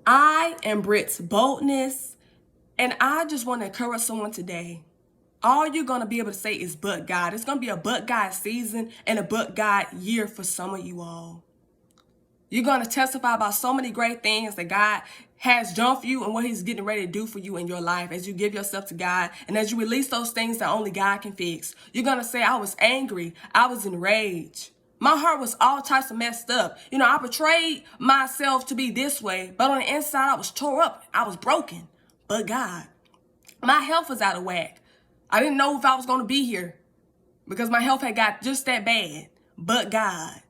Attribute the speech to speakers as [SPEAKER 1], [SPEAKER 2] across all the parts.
[SPEAKER 1] I am Britt's Boldness, and I just want to encourage someone today. All you're going to be able to say is but God. It's going to be a but God season and a but God year for some of you all. You're going to testify about so many great things that God has done for you and what he's getting ready to do for you in your life as you give yourself to God and as you release those things that only God can fix. You're going to say, I was angry. I was enraged. My heart was all types of messed up. I portrayed myself to be this way, but on the inside, I was tore up. I was broken. But God, my health was out of whack. I didn't know if I was going to be here because my health had got just that bad. But God,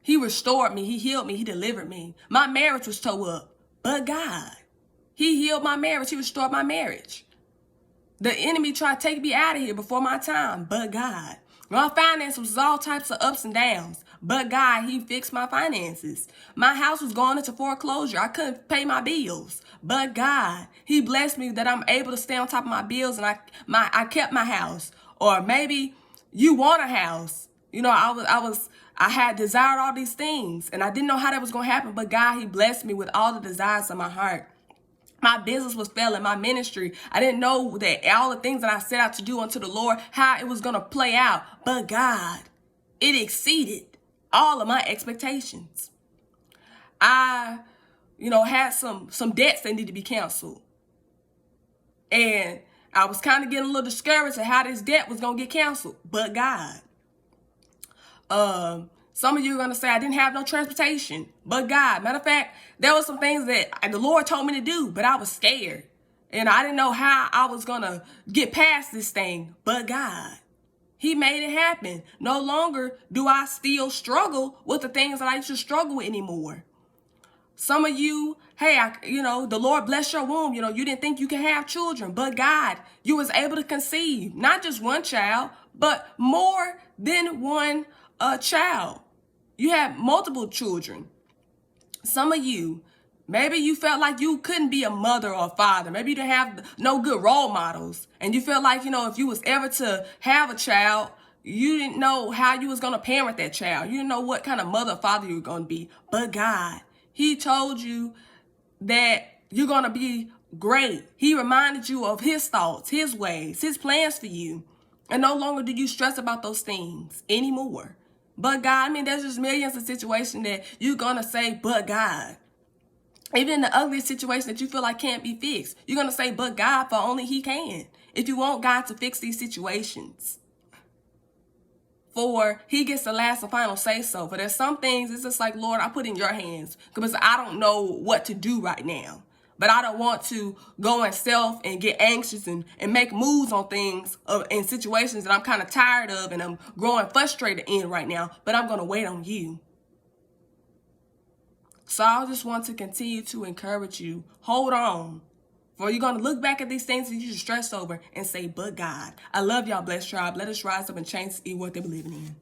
[SPEAKER 1] he restored me. He healed me. He delivered me. My marriage was tore up. But God, he healed my marriage. He restored my marriage. The enemy tried to take me out of here before my time. But God, my finances was all types of ups and downs. But God, he fixed my finances. My house was going into foreclosure. I couldn't pay my bills. But God, he blessed me that I'm able to stay on top of my bills and I kept my house. Or maybe you want a house. I had desired all these things and I didn't know how that was going to happen. But God, he blessed me with all the desires of my heart. My business was failing, my ministry. I didn't know that all the things that I set out to do unto the Lord, how it was going to play out. But God, it exceeded all of my expectations. I, had some debts that need to be canceled. And I was kind of getting a little discouraged at how this debt was going to get canceled. But God, some of you are going to say, I didn't have no transportation, but God. Matter of fact, there were some things that the Lord told me to do, but I was scared. And I didn't know how I was going to get past this thing, but God, he made it happen. No longer do I still struggle with the things that I used to struggle with anymore. Some of you, hey, the Lord bless your womb. You didn't think you could have children, but God, you was able to conceive not just one child, but more than one child. You had multiple children. Some of you, maybe you felt like you couldn't be a mother or a father. Maybe you didn't have no good role models. And you felt like, if you was ever to have a child, you didn't know how you was going to parent that child. You didn't know what kind of mother or father you were going to be. But God, he told you that you're going to be great. He reminded you of his thoughts, his ways, his plans for you. And no longer do you stress about those things anymore. But God, there's just millions of situations that you're going to say, but God. Even in the ugliest situation that you feel like can't be fixed, you're going to say, but God, for only he can. If you want God to fix these situations. For he gets the last and final say so. But there's some things, it's just like, Lord, I put in your hands. Because I don't know what to do right now. But I don't want to go in self and get anxious and make moves on things in situations that I'm kind of tired of and I'm growing frustrated in right now. But I'm going to wait on you. So I just want to continue to encourage you. Hold on. For you're going to look back at these things that you stress over and say, but God. I love y'all, blessed tribe. Let us rise up and change the world they're believing in.